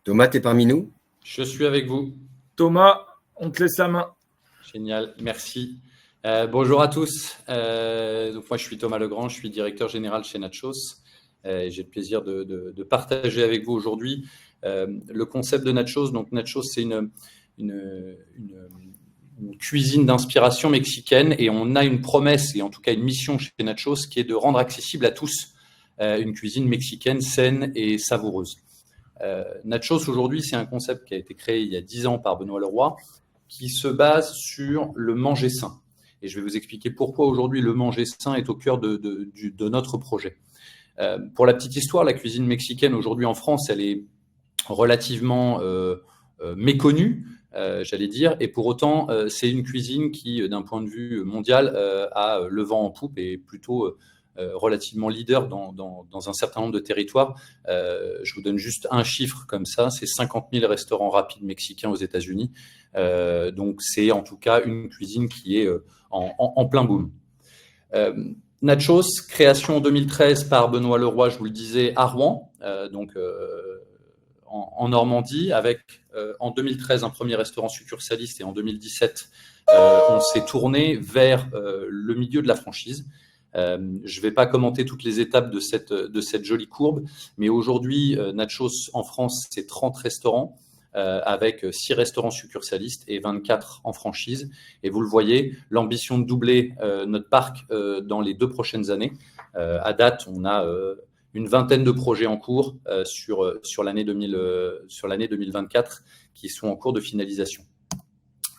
Thomas, tu es parmi nous? Je suis avec vous. Thomas, on te laisse la main. Génial, merci. Bonjour à tous. Donc moi, je suis Thomas Legrand, je suis directeur général chez Nachos. J'ai le plaisir de partager avec vous aujourd'hui le concept de Nachos. Donc Nachos, c'est une cuisine d'inspiration mexicaine et on a une promesse et en tout cas une mission chez Nachos qui est de rendre accessible à tous une cuisine mexicaine saine et savoureuse. Nachos aujourd'hui, c'est un concept qui a été créé il y a 10 ans par Benoît Leroy qui se base sur le manger sain. Et je vais vous expliquer pourquoi aujourd'hui le manger sain est au cœur de notre projet. Pour la petite histoire, la cuisine mexicaine aujourd'hui en France, elle est relativement méconnue, j'allais dire, et pour autant, c'est une cuisine qui, d'un point de vue mondial, a le vent en poupe et plutôt relativement leader dans un certain nombre de territoires. Je vous donne juste un chiffre comme ça, c'est 50 000 restaurants rapides mexicains aux États-Unis. Donc c'est en tout cas une cuisine qui est en plein boom. Nachos, création en 2013 par Benoît Leroy, je vous le disais, à Rouen, en Normandie, avec en 2013 un premier restaurant succursaliste et en 2017 on s'est tourné vers le milieu de la franchise. Je ne vais pas commenter toutes les étapes de cette jolie courbe, mais aujourd'hui, Nachos en France, c'est 30 restaurants avec 6 restaurants succursalistes et 24 en franchise. Et vous le voyez, l'ambition de doubler notre parc dans les 2 prochaines années. À date, on a une vingtaine de projets en cours sur l'année 2024 qui sont en cours de finalisation.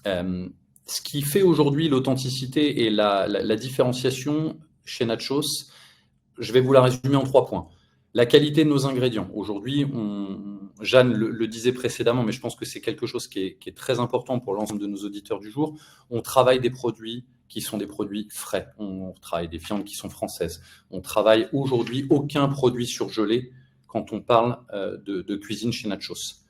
Ce qui fait aujourd'hui l'authenticité et la différenciation chez Nachos, je vais vous la résumer en 3 points. La qualité de nos ingrédients. Aujourd'hui, Jeanne le disait précédemment, mais je pense que c'est quelque chose qui est très important pour l'ensemble de nos auditeurs du jour. On travaille des produits qui sont des produits frais. On travaille des viandes qui sont françaises. On travaille aujourd'hui aucun produit surgelé quand on parle de cuisine chez Nachos.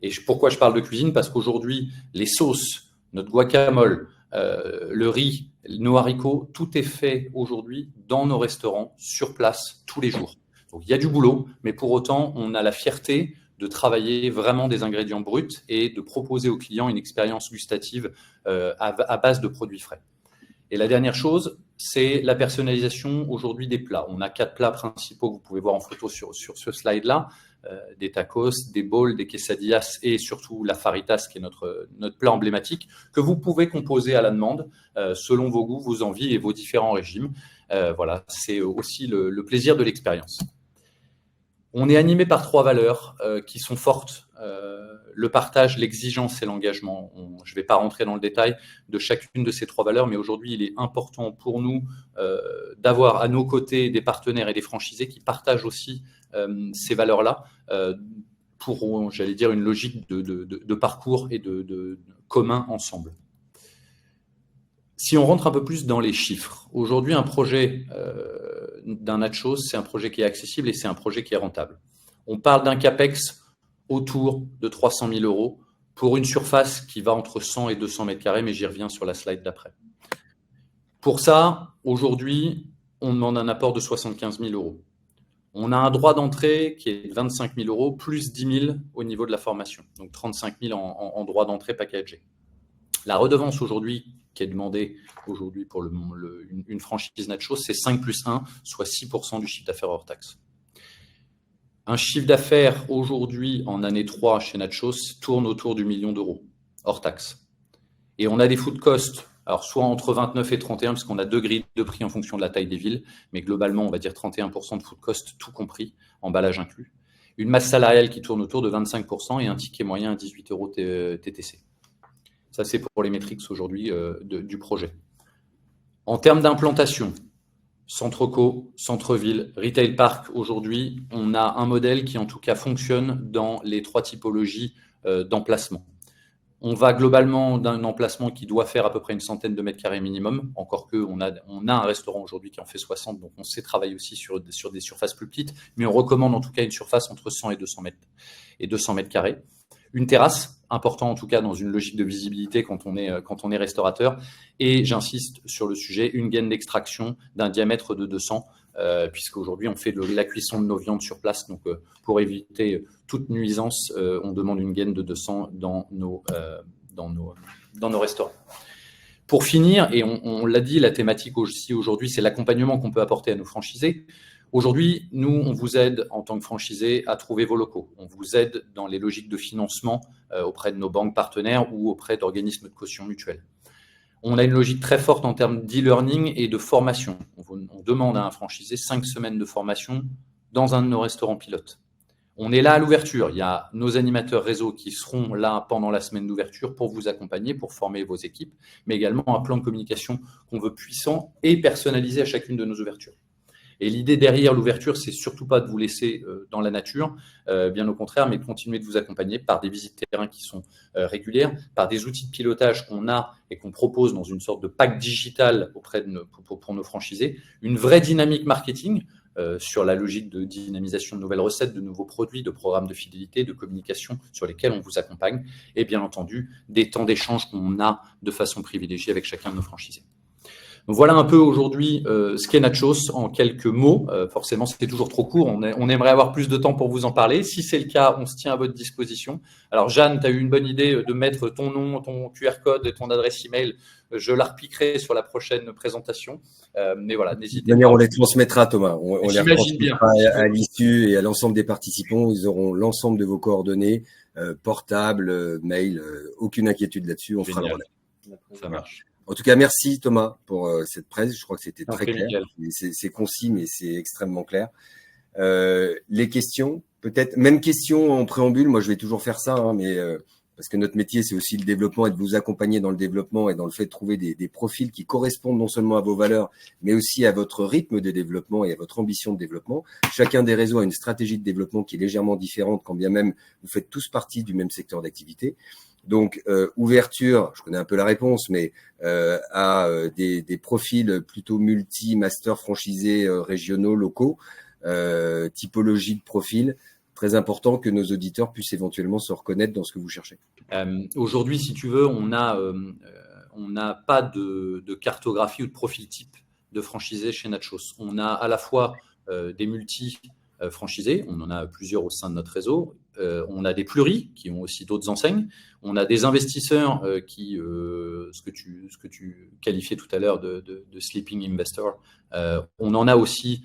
Et pourquoi je parle de cuisine? Parce qu'aujourd'hui, les sauces, notre guacamole, le riz, nos haricots, tout est fait aujourd'hui dans nos restaurants, sur place, tous les jours. Donc il y a du boulot, mais pour autant, on a la fierté de travailler vraiment des ingrédients bruts et de proposer aux clients une expérience gustative à base de produits frais. Et la dernière chose, c'est la personnalisation aujourd'hui des plats. On a 4 plats principaux que vous pouvez voir en photo sur ce slide-là. Des tacos, des bowls, des quesadillas et surtout la faritas qui est notre plat emblématique que vous pouvez composer à la demande selon vos goûts, vos envies et vos différents régimes. Voilà, c'est aussi le plaisir de l'expérience. On est animé par 3 valeurs qui sont fortes. Le partage, l'exigence et l'engagement. Je ne vais pas rentrer dans le détail de chacune de ces 3 valeurs, mais aujourd'hui, il est important pour nous d'avoir à nos côtés des partenaires et des franchisés qui partagent aussi ces valeurs-là pour, j'allais dire, une logique de parcours et de commun ensemble. Si on rentre un peu plus dans les chiffres, aujourd'hui, un projet d'un Nachos, c'est un projet qui est accessible et c'est un projet qui est rentable. On parle d'un CAPEX autour de 300 000 € pour une surface qui va entre 100 et 200 mètres carrés, mais j'y reviens sur la slide d'après. Pour ça, aujourd'hui, on demande un apport de 75 000 €. On a un droit d'entrée qui est de 25 000 € plus 10 000 au niveau de la formation, donc 35 000 en droit d'entrée packagé. La redevance aujourd'hui qui est demandée aujourd'hui pour une franchise Nachos, c'est 5 plus 1, soit 6% du chiffre d'affaires hors taxe. Un chiffre d'affaires aujourd'hui en année 3 chez Nachos tourne autour du 1 million d'euros hors taxe. Et on a des food costs, alors soit entre 29 et 31, parce qu'on a 2 grilles de prix en fonction de la taille des villes, mais globalement, on va dire 31% de food cost, tout compris, emballage inclus. Une masse salariale qui tourne autour de 25% et un ticket moyen à 18 € TTC. Ça, c'est pour les métriques aujourd'hui du projet. En termes d'implantation, centre-co, centre-ville, retail park, aujourd'hui, on a un modèle qui en tout cas fonctionne dans les 3 typologies d'emplacement. On va globalement d'un emplacement qui doit faire à peu près une centaine de mètres carrés minimum, encore qu'on a un restaurant aujourd'hui qui en fait 60, donc on sait travailler aussi sur des surfaces plus petites, mais on recommande en tout cas une surface entre 100 et 200 mètres carrés. Une terrasse, important en tout cas dans une logique de visibilité quand on est restaurateur. Et j'insiste sur le sujet, une gaine d'extraction d'un diamètre de 200, puisqu'aujourd'hui on fait la cuisson de nos viandes sur place, donc pour éviter toute nuisance, on demande une gaine de 200 dans nos restaurants. Pour finir, et on l'a dit, la thématique aussi aujourd'hui, c'est l'accompagnement qu'on peut apporter à nos franchisés. Aujourd'hui, nous, on vous aide en tant que franchisé à trouver vos locaux. On vous aide dans les logiques de financement auprès de nos banques partenaires ou auprès d'organismes de caution mutuelle. On a une logique très forte en termes d'e-learning et de formation. On demande à un franchisé 5 semaines de formation dans un de nos restaurants pilotes. On est là à l'ouverture. Il y a nos animateurs réseau qui seront là pendant la semaine d'ouverture pour vous accompagner, pour former vos équipes, mais également un plan de communication qu'on veut puissant et personnalisé à chacune de nos ouvertures. Et l'idée derrière l'ouverture, c'est surtout pas de vous laisser dans la nature, bien au contraire, mais de continuer de vous accompagner par des visites terrain qui sont régulières, par des outils de pilotage qu'on a et qu'on propose dans une sorte de pack digital pour nos franchisés, une vraie dynamique marketing sur la logique de dynamisation de nouvelles recettes, de nouveaux produits, de programmes de fidélité, de communication sur lesquels on vous accompagne, et bien entendu, des temps d'échange qu'on a de façon privilégiée avec chacun de nos franchisés. Donc voilà un peu aujourd'hui ce qu'est Nachos en quelques mots. Forcément, c'était toujours trop court. On aimerait avoir plus de temps pour vous en parler. Si c'est le cas, on se tient à votre disposition. Alors Jeanne, tu as eu une bonne idée de mettre ton nom, ton QR code et ton adresse email. Je la repiquerai sur la prochaine présentation. Mais voilà, n'hésitez pas. On les transmettra, Thomas. On les transmettra à l'issue et à l'ensemble des participants. Ils auront l'ensemble de vos coordonnées, portable, mail. Aucune inquiétude là-dessus. On fera le relais. Ça marche. En tout cas, merci Thomas pour cette presse. Je crois que c'était très clair. Nickel. C'est concis, mais c'est extrêmement clair. Les questions, peut-être, même question en préambule. Moi, je vais toujours faire ça, mais parce que notre métier, c'est aussi le développement et de vous accompagner dans le développement et dans le fait de trouver des profils qui correspondent non seulement à vos valeurs, mais aussi à votre rythme de développement et à votre ambition de développement. Chacun des réseaux a une stratégie de développement qui est légèrement différente, quand bien même vous faites tous partie du même secteur d'activité. Donc, ouverture, je connais un peu la réponse, mais à des profils plutôt multi-master franchisés régionaux, locaux, typologie de profil, très important que nos auditeurs puissent éventuellement se reconnaître dans ce que vous cherchez. Aujourd'hui, si tu veux, on n'a pas de cartographie ou de profil type de franchisé chez Nachos. On a à la fois des multi-franchisés, on en a plusieurs au sein de notre réseau. On a des pluris qui ont aussi d'autres enseignes. On a des investisseurs qui, ce que tu qualifiais tout à l'heure de sleeping investor. On en a aussi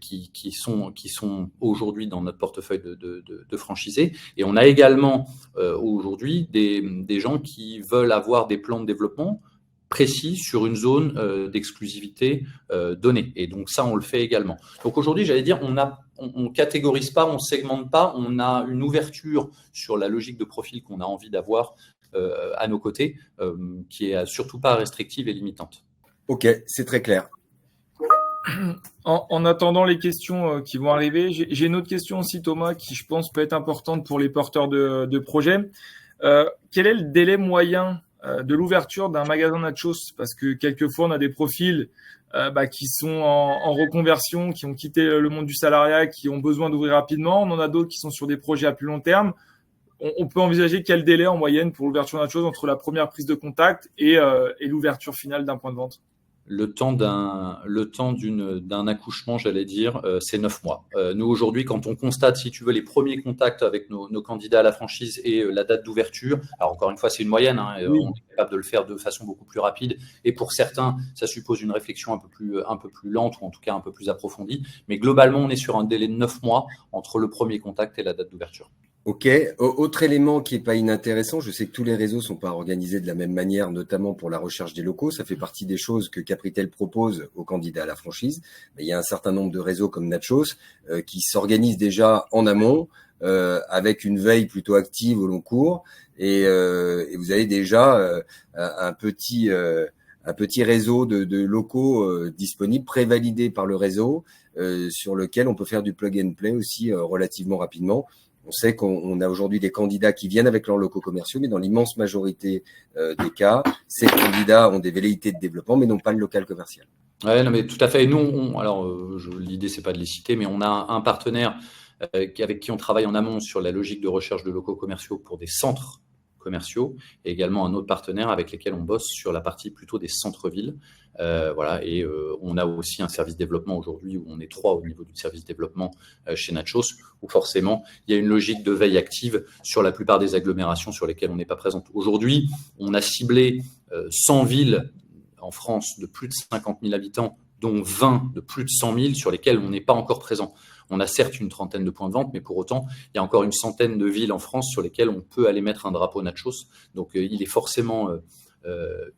qui sont aujourd'hui dans notre portefeuille de franchisés. Et on a également aujourd'hui des gens qui veulent avoir des plans de développement précis sur une zone d'exclusivité donnée. Et donc ça, on le fait également. Donc aujourd'hui, j'allais dire, on catégorise pas, on segmente pas, on a une ouverture sur la logique de profil qu'on a envie d'avoir à nos côtés, qui est surtout pas restrictive et limitante. Ok, c'est très clair. En attendant les questions qui vont arriver, j'ai une autre question aussi, Thomas, qui je pense peut être importante pour les porteurs de projets. Quel est le délai moyen de l'ouverture d'un magasin Nachos? Parce que quelquefois, on a des profils qui sont en reconversion, qui ont quitté le monde du salariat, qui ont besoin d'ouvrir rapidement. On en a d'autres qui sont sur des projets à plus long terme. On peut envisager quel délai en moyenne pour l'ouverture Nachos entre la première prise de contact et l'ouverture finale d'un point de vente? Le temps d'un accouchement, j'allais dire, c'est 9 mois. Nous, aujourd'hui, quand on constate, si tu veux, les premiers contacts avec nos candidats à la franchise et la date d'ouverture, alors encore une fois, c'est une moyenne, oui. On est capable de le faire de façon beaucoup plus rapide. Et pour certains, ça suppose une réflexion un peu plus lente ou en tout cas un peu plus approfondie. Mais globalement, on est sur un délai de 9 mois entre le premier contact et la date d'ouverture. Ok. Autre élément qui est pas inintéressant, je sais que tous les réseaux sont pas organisés de la même manière, notamment pour la recherche des locaux. Ça fait partie des choses que Capritel propose aux candidats à la franchise. Mais il y a un certain nombre de réseaux comme Nachos qui s'organisent déjà en amont avec une veille plutôt active au long cours. Et vous avez déjà un petit réseau de locaux disponibles, prévalidés par le réseau, sur lequel on peut faire du plug and play aussi relativement rapidement. On sait qu'on a aujourd'hui des candidats qui viennent avec leurs locaux commerciaux, mais dans l'immense majorité des cas, ces candidats ont des velléités de développement, mais n'ont pas le local commercial. Ouais, non, mais tout à fait. Et nous, l'idée, c'est pas de les citer, mais on a un partenaire avec qui on travaille en amont sur la logique de recherche de locaux commerciaux pour des centres commerciaux et également un autre partenaire avec lequel on bosse sur la partie plutôt des centres-villes. Voilà, et on a aussi un service développement aujourd'hui où on est 3 au niveau du service développement chez Nachos, où forcément il y a une logique de veille active sur la plupart des agglomérations sur lesquelles on n'est pas présent. Aujourd'hui, on a ciblé 100 villes en France de plus de 50 000 habitants, dont 20 de plus de 100 000 sur lesquelles on n'est pas encore présent. On a certes une trentaine de points de vente, mais pour autant, il y a encore une centaine de villes en France sur lesquelles on peut aller mettre un drapeau Nachos. Donc, il est forcément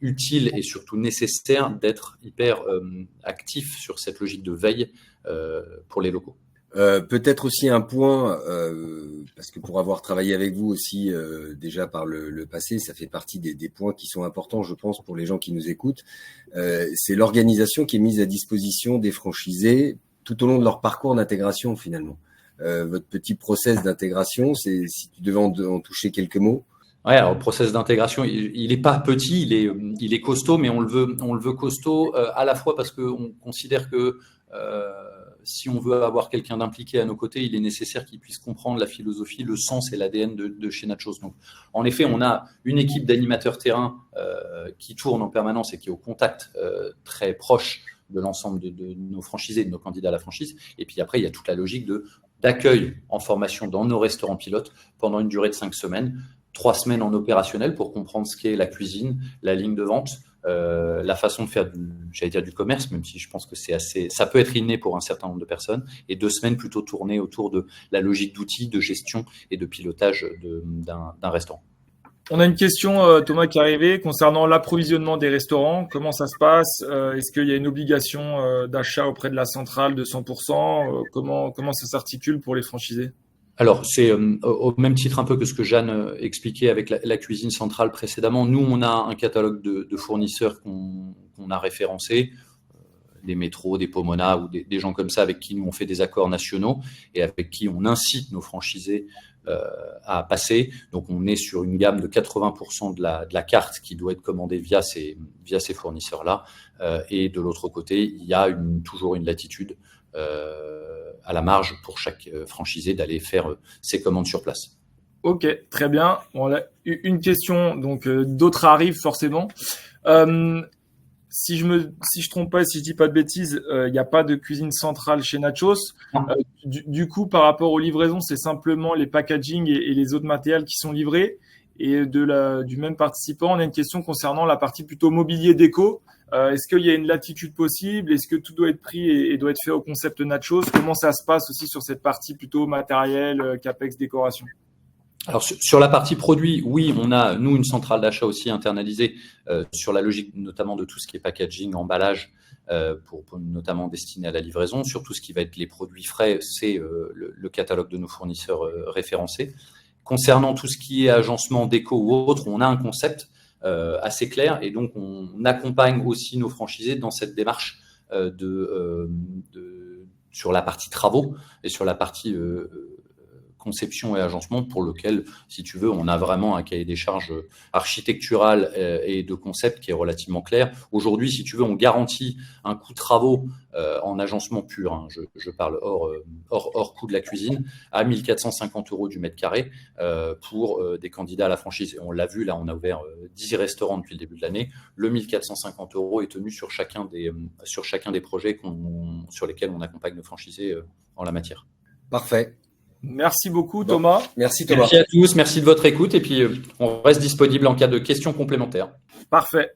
utile et surtout nécessaire d'être hyper actif sur cette logique de veille pour les locaux. Peut-être aussi un point, parce que pour avoir travaillé avec vous aussi déjà par le passé, ça fait partie des points qui sont importants, je pense, pour les gens qui nous écoutent. C'est l'organisation qui est mise à disposition des franchisés tout au long de leur parcours d'intégration, finalement. Votre petit process d'intégration, c'est si tu devais en toucher quelques mots. Ouais, alors le process d'intégration, il est pas petit, il est costaud, mais on le veut costaud à la fois parce qu'on considère que si on veut avoir quelqu'un d'impliqué à nos côtés, il est nécessaire qu'il puisse comprendre la philosophie, le sens et l'ADN de chez Nachos. Donc, en effet, on a une équipe d'animateurs terrain qui tourne en permanence et qui est au contact très proche de l'ensemble de nos franchisés, de nos candidats à la franchise. Et puis après, il y a toute la logique d'accueil en formation dans nos restaurants pilotes pendant une durée de 5 semaines, 3 semaines en opérationnel pour comprendre ce qu'est la cuisine, la ligne de vente, la façon de faire du commerce, même si je pense que ça peut être inné pour un certain nombre de personnes, et 2 semaines plutôt tournées autour de la logique d'outils, de gestion et de pilotage d'un restaurant. On a une question, Thomas, qui est arrivée concernant l'approvisionnement des restaurants. Comment ça se passe? Est-ce qu'il y a une obligation d'achat auprès de la centrale de 100%? Comment ça s'articule pour les franchisés? Alors, c'est au même titre un peu que ce que Jeanne expliquait avec la cuisine centrale précédemment. Nous, on a un catalogue de fournisseurs qu'on a référencés, des métros, des Pomona ou des gens comme ça avec qui nous on fait des accords nationaux et avec qui on incite nos franchisés à passer. Donc, on est sur une gamme de 80% de la carte qui doit être commandée via ces fournisseurs-là. Et de l'autre côté, il y a toujours une latitude à la marge pour chaque franchisé d'aller faire ses commandes sur place. Ok, très bien. Bon, là, une question, donc d'autres arrivent forcément. Si je trompe pas, si je dis pas de bêtises, il n'y a pas de cuisine centrale chez Nachos. Du coup, par rapport aux livraisons, c'est simplement les packaging et les autres matériels qui sont livrés. Et du même participant, on a une question concernant la partie plutôt mobilier déco. Est-ce qu'il y a une latitude possible? Est-ce que tout doit être pris et doit être fait au concept Nachos? Comment ça se passe aussi sur cette partie plutôt matériel, capex, décoration? Alors, sur la partie produit, oui, on a, nous, une centrale d'achat aussi internalisée sur la logique notamment de tout ce qui est packaging, emballage, pour notamment destiné à la livraison. Sur tout ce qui va être les produits frais, c'est le catalogue de nos fournisseurs référencés. Concernant tout ce qui est agencement déco ou autre, on a un concept assez clair et donc on accompagne aussi nos franchisés dans cette démarche sur la partie travaux et sur la partie conception et agencement pour lequel, si tu veux, on a vraiment un cahier des charges architectural et de concept qui est relativement clair. Aujourd'hui, si tu veux, on garantit un coût de travaux en agencement pur, hein, je parle hors coût de la cuisine, à 1 450 € du mètre carré pour des candidats à la franchise. Et on l'a vu, là, on a ouvert 10 restaurants depuis le début de l'année. Le 1 450 € est tenu sur chacun des projets sur lesquels on accompagne nos franchisés en la matière. Parfait. Merci beaucoup, Thomas. Merci, Thomas. Merci à tous, merci de votre écoute et puis on reste disponible en cas de questions complémentaires. Parfait.